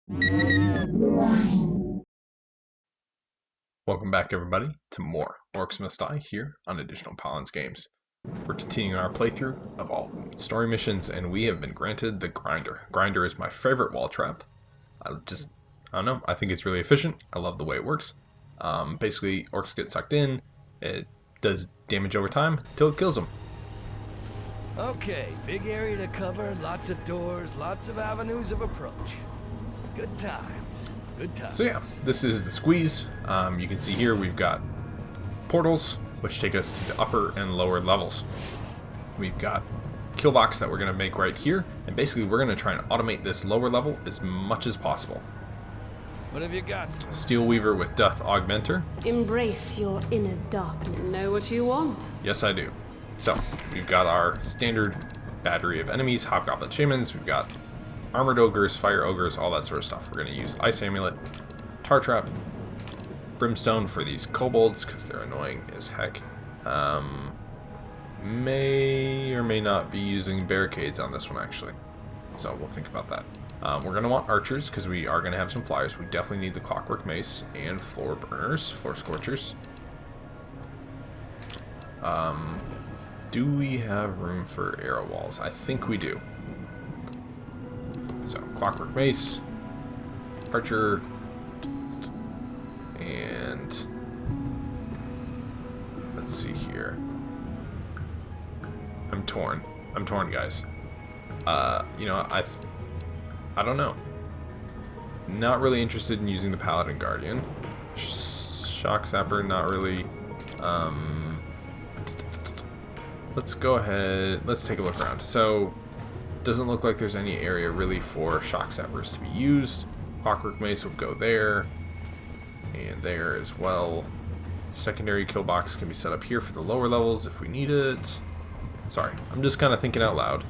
Welcome back, everybody, to more Orcs Must Die here on Additional Paladins Games. We're continuing our playthrough of all story missions, and we have been granted the Grinder. Grinder is my favorite wall trap. I don't know, I think it's really efficient. I love the way it works. Basically, orcs get sucked in, it does damage over time until it kills them. Okay, big area to cover, lots of doors, lots of avenues of approach. Good times. Good times. So yeah, this is the squeeze. You can see here we've got portals, which take us to the upper and lower levels. We've got kill box that we're going to make right here, and basically we're going to try and automate this lower level as much as possible. What have you got? Steel Weaver with Death Augmenter. Embrace your inner darkness. Know what you want? Yes, I do. So, we've got our standard battery of enemies, Hobgoblin Shamans, we've got Armored Ogres, Fire Ogres, all that sort of stuff. We're going to use Ice Amulet, Tar Trap, Brimstone for these kobolds, because they're annoying as heck. May or may not be using barricades on this one, actually. So, we'll think about that. We're going to want archers, because we are going to have some flyers. We definitely need the Clockwork Mace and floor burners, floor scorchers. Do we have room for arrow walls? I think we do. So, Clockwork Mace, Archer, and let's see here. I'm torn, guys. You know, I don't know. Not really interested in using the Paladin Guardian. Shock Zapper, not really. Let's go ahead, let's take a look around. So, doesn't look like there's any area really for Shock Zappers to be used. Clockwork Mace will go there, and there as well. Secondary kill box can be set up here for the lower levels if we need it. Sorry, I'm just kind of thinking out loud.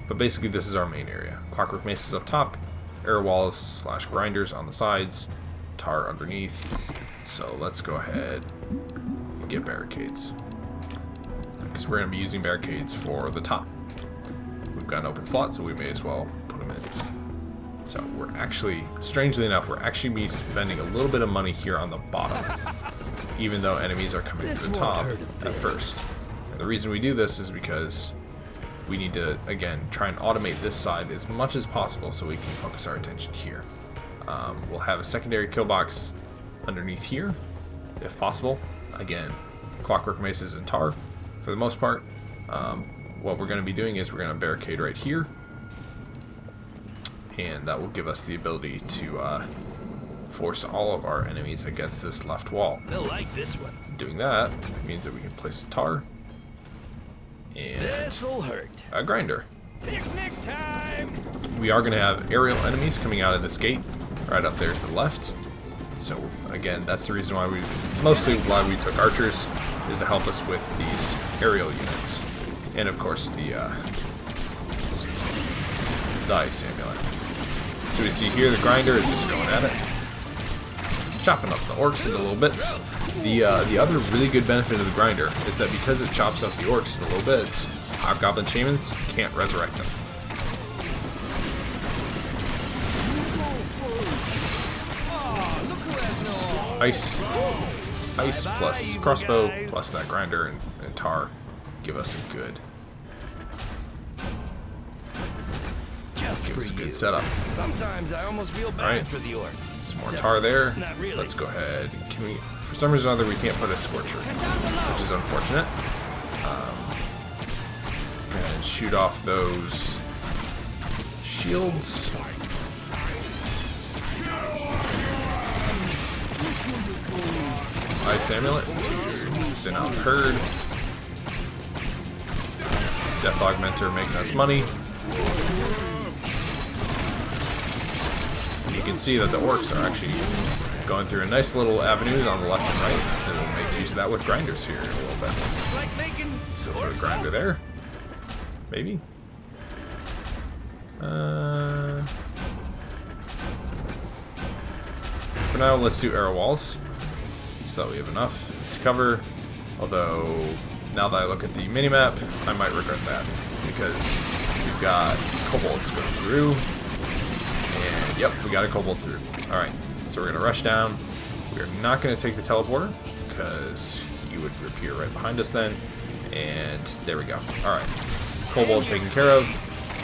But basically this is our main area. Clockwork Mace is up top, arrow walls / grinders on the sides, tar underneath. So let's go ahead and get barricades, because we're going to be using barricades for the top. We've got an open slot, so we may as well put them in. So we're actually, strangely enough, we're actually be spending a little bit of money here on the bottom, even though enemies are coming to the top at first. And the reason we do this is because we need to, again, try and automate this side as much as possible so we can focus our attention here. We'll have a secondary kill box underneath here, if possible. Again, Clockwork Maces and tar for the most part. What we're going to be doing is we're going to barricade right here, and that will give us the ability to force all of our enemies against this left wall. They'll like this one. Doing that means that we can place a tar and This'll hurt. a grinder. Picnic time. We are going to have aerial enemies coming out of this gate right up there to the left. So again, that's the reason why mostly why we took archers, is to help us with these aerial units. And of course the Ice Amulet. So we see here the grinder is just going at it, chopping up the orcs into little bits. The other really good benefit of the grinder is that because it chops up the orcs into little bits, Hobgoblin Shamans can't resurrect them. Ice plus crossbow plus that grinder and tar give us a good setup. Sometimes I almost feel bad for the orcs. Some more tar there. Not really. Let's go ahead. Can we? For some reason or other, we can't put a scorcher, which is unfortunate. And shoot off those shields. Ice Amulet to thin out the herd. Death Augmenter making us money. And you can see that the orcs are actually going through a nice little avenues on the left and right, and we'll make use of that with grinders here in a little bit. So put a grinder there. Maybe. For now, let's do arrow walls, so that we have enough to cover. Although, now that I look at the minimap, I might regret that, because we've got kobolds going through. Yep, we got a kobold through. Alright, so we're going to rush down. We're not going to take the teleporter, because he would appear right behind us then. And there we go. Alright, kobold taken care of.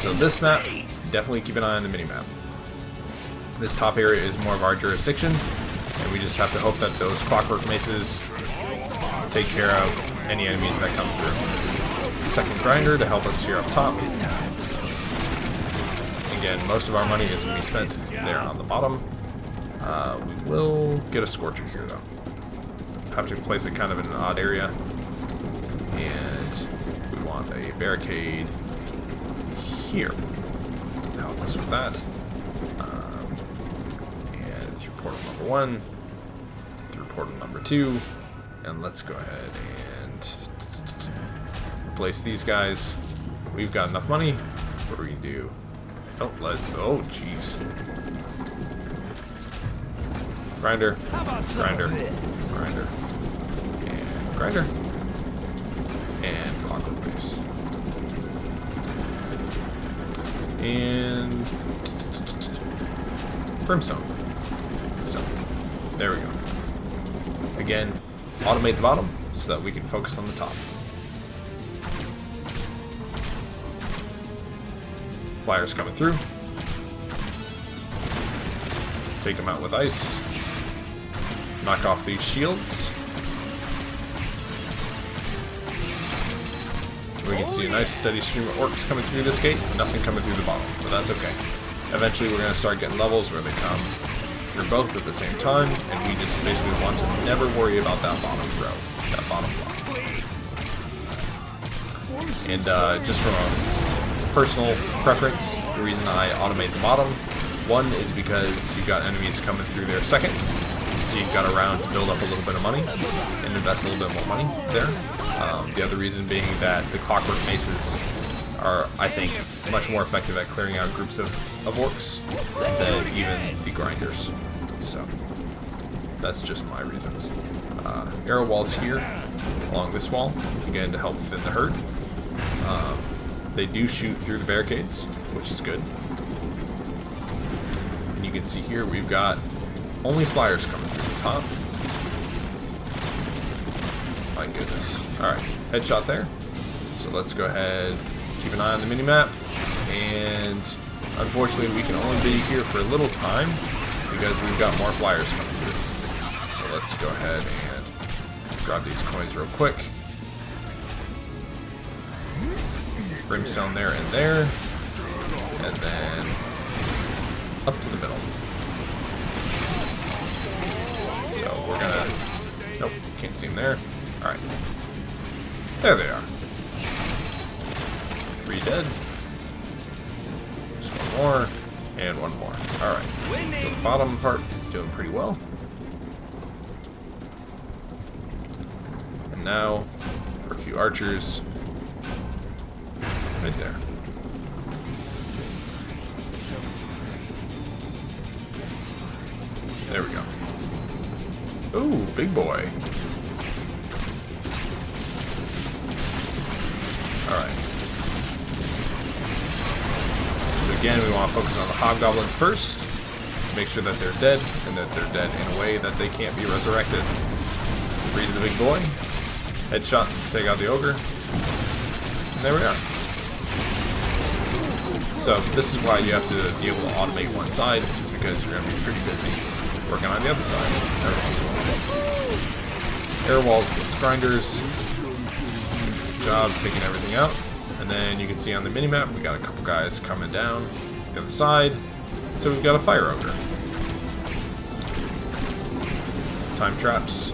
So this map, definitely keep an eye on the mini-map. This top area is more of our jurisdiction, and we just have to hope that those clockwork maces take care of any enemies that come through. Second grinder to help us here up top. Again, most of our money is going to be spent there on the bottom. We will get a scorcher here though. Have to place it kind of in an odd area. And we want a barricade here to help us with that. And through portal number 1, through portal number 2, and let's go ahead and replace these guys. We've got enough money. What are we gonna do? Oh, oh, jeez. Grinder, grinder, grinder, and grinder, and clockwork base. And brimstone. So, there we go. Again, automate the bottom so that we can focus on the top. Flyers coming through. Take them out with ice. Knock off these shields. We can see a nice steady stream of orcs coming through this gate. Nothing coming through the bottom, but that's okay. Eventually we're going to start getting levels where they come through both at the same time, and we just basically want to never worry about that bottom row, that bottom block. And just from a personal preference, the reason I automate the bottom, one is because you've got enemies coming through there second, so you've got a round to build up a little bit of money and invest a little bit more money there. The other reason being that the clockwork maces are, I think, much more effective at clearing out groups of orcs than even the grinders. So that's just my reasons. Arrow walls here along this wall, again to help thin the herd. They do shoot through the barricades, which is good. And you can see here we've got only flyers coming through the top. My goodness. Alright, headshot there. So let's go ahead, keep an eye on the mini-map. And unfortunately we can only be here for a little time because we've got more flyers coming through. So let's go ahead and grab these coins real quick. Brimstone there and there. And then up to the middle. So we're gonna... Nope, can't see them there. Alright. There they are. 3 dead. Just one more. And one more. Alright. So the bottom part is doing pretty well. And now, for a few archers. Right there. There we go. Ooh, big boy. Alright. So again, we want to focus on the hobgoblins first. Make sure that they're dead, and that they're dead in a way that they can't be resurrected. Freeze the big boy. Headshots to take out the ogre. And there we are. So this is why you have to be able to automate one side, is because you're going to be pretty busy working on the other side. Air walls against grinders. Good job taking everything out. And then you can see on the minimap we got a couple guys coming down the other side. So we've got a fire ogre. Time traps.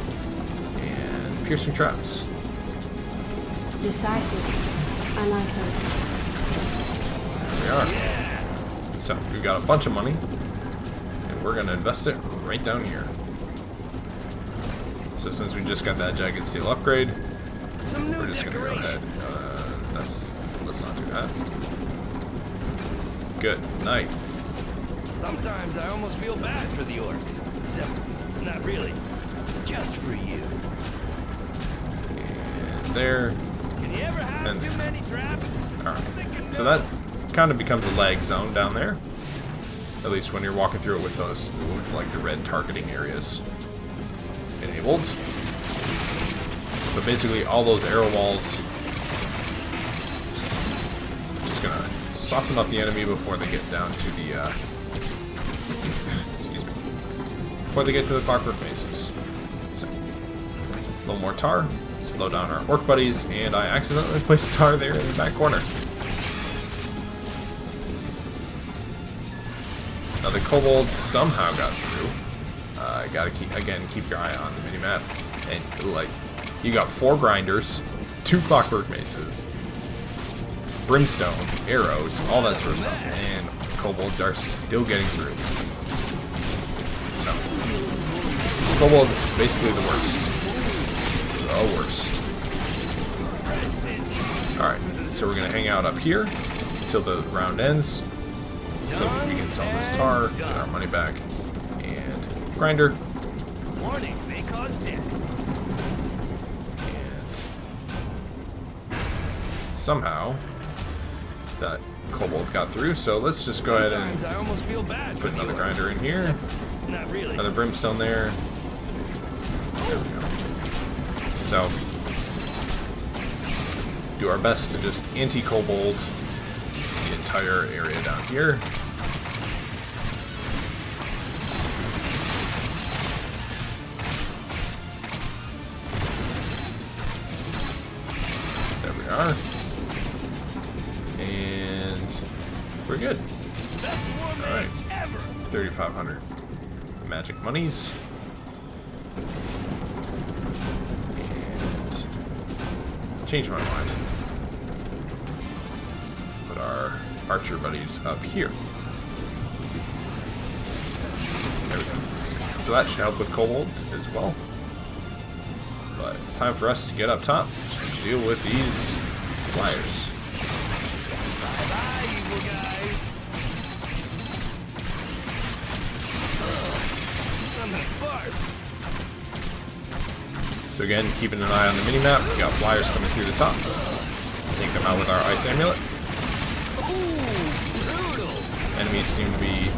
And piercing traps. Decisive. I like her. We are. So we've got a bunch of money, and we're gonna invest it right down here. So since we just got that jagged steel upgrade, we're just gonna go ahead. Let's not do that. Good night. Sometimes I almost feel bad for the orcs. Except, not really. Just for you. And there. Can you ever have And too many traps? alright. So that kind of becomes a lag zone down there. At least when you're walking through it with those, with like the red targeting areas enabled. But basically all those arrow walls, just gonna soften up the enemy before they get down to the, excuse me, before they get to the clockwork maces. So, a little more tar, slow down our orc buddies, and I accidentally placed tar there in the back corner. Now the kobolds somehow got through. Gotta keep your eye on the mini-map. And like, you got 4 grinders, 2 clockwork maces, brimstone, arrows, all that sort of stuff, and kobolds are still getting through. So, kobolds is basically the worst. The worst. Alright, so we're gonna hang out up here until the round ends, so we can sell this tar, get our money back, and grinder. Warning, may cause death. And somehow that kobold got through, so let's just go ahead and I almost feel bad put another grinder in here. Not really. Another brimstone there. There we go. So, do our best to just anti-kobold the entire area down here. There we are. And we're good. Alright. 3,500 magic monies. And change my mind. Put our archer buddies up here. There we go. So that should help with kobolds as well. But it's time for us to get up top and deal with these flyers. Bye-bye, evil guys. I'm gonna fart. So again, keeping an eye on the mini-map, we got flyers coming through the top. Take them out with our ice amulet. Ooh, brutal. Enemies seem to be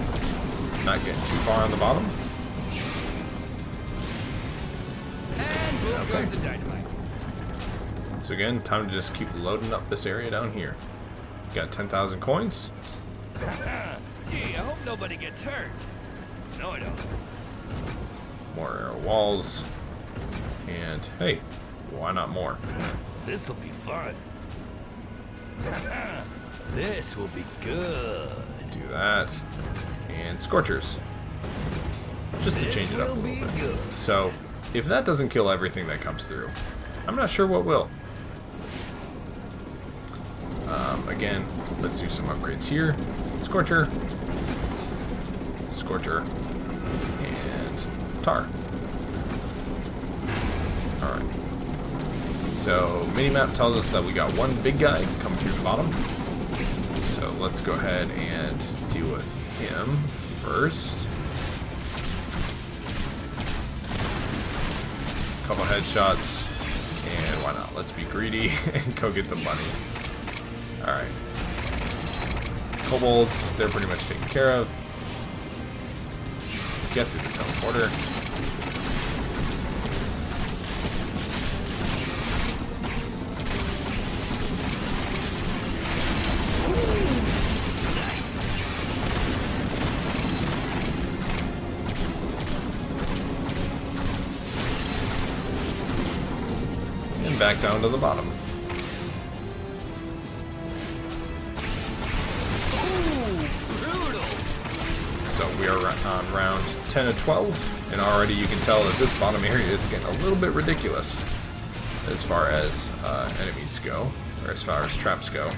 not getting too far on the bottom. And we'll Okay. go to dynamite. So again, time to just keep loading up this area down here. Got 10,000 coins. Gee, I hope nobody gets hurt. No, I don't. More arrow walls. And hey, why not more? This'll be fun. This will be good. Do that. And scorchers. Just to change it up a little bit. Good. So, if that doesn't kill everything that comes through, I'm not sure what will. Again, let's do some upgrades here. Scorcher. Scorcher. And tar. Alright. So, minimap tells us that we got one big guy coming through the bottom. So, let's go ahead and deal with him first. Couple headshots, and why not? Let's be greedy and go get the bunny. Alright. Kobolds, they're pretty much taken care of. Get through the teleporter. And back down to the bottom. So we are on round 10 of 12, and already you can tell that this bottom area is getting a little bit ridiculous as far as enemies go, or as far as traps go.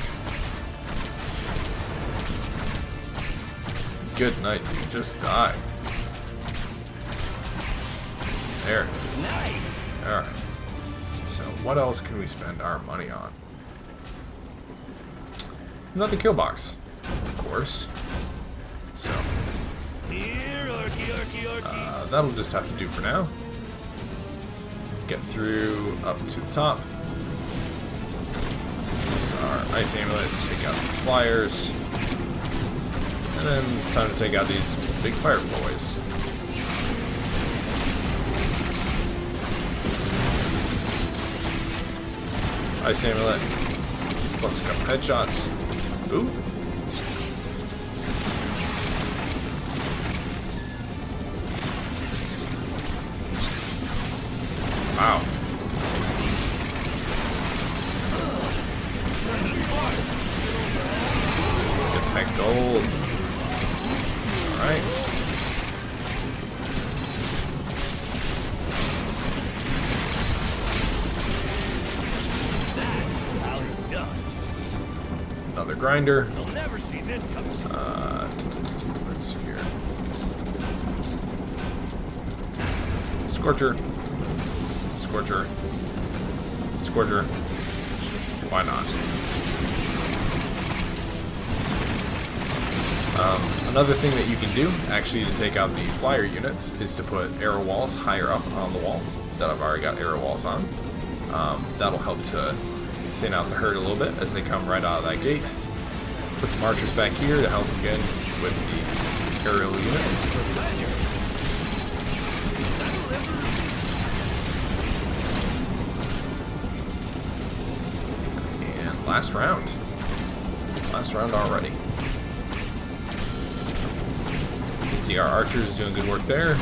Good night, dude. Just die. There it is. Nice. Alright. So what else can we spend our money on? Another kill box, of course. So Here, orky, orky, orky. that'll just have to do for now. Get through up to the top. Use our ice amulet to take out these flyers. And then it's time to take out these big fire boys. Ice amulet. Plus a couple headshots. Ooh. Wow. Get that gold. Alright. That's how it's done. Another grinder. You'll never see this coming. Let's see here. Scorcher. Scorcher. Scorcher. Why not? Another thing that you can do, actually, to take out the flyer units, is to put arrow walls higher up on the wall that I've already got arrow walls on. That'll help to thin out the herd a little bit as they come right out of that gate. Put some archers back here to help again with the aerial units. And last round. Last round already. You can see our archers doing good work there.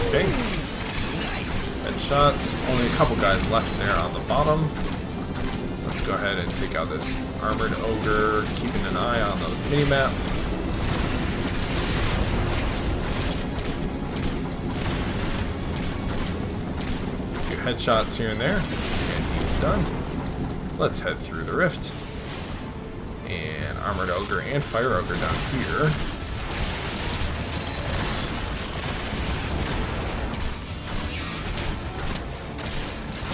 Okay. Headshots. Only a couple guys left there on the bottom. Let's go ahead and take out this armored ogre, keeping an eye on the minimap. A few headshots here and there, and he's done. Let's head through the rift. And armored ogre and fire ogre down here.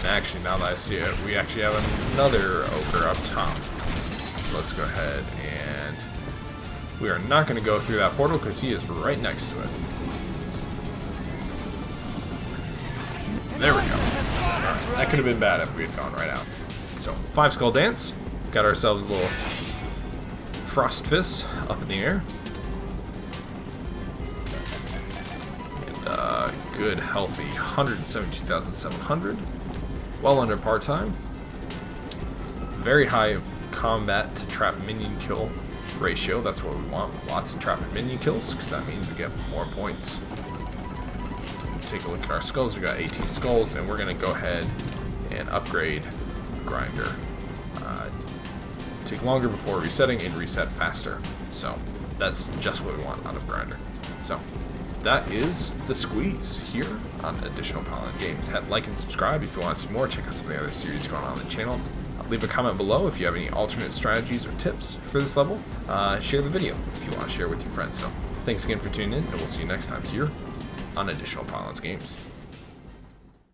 Actually, now that I see it, we actually have another ogre up top. So let's go ahead and we are not going to go through that portal because he is right next to it. There we go. Right, that could have been bad if we had gone right out. So, 5 skull dance. Got ourselves a little frost fist up in the air. And good, healthy 172,700. Well under part-time. Very high combat to trap minion kill ratio. That's what we want. Lots of trap and minion kills, because that means we get more points. Take a look at our skulls. We got 18 skulls, and we're going to go ahead and upgrade Grinder. Take longer before resetting and reset faster. So that's just what we want out of Grinder. So that is the squeeze here on Additional Paladin Games. Hit like and subscribe if you want to see more. Check out some of the other series going on the channel. Leave a comment below if you have any alternate strategies or tips for this level. Share the video if you want to share with your friends. So thanks again for tuning in, and we'll see you next time here on Additional Paladin Games.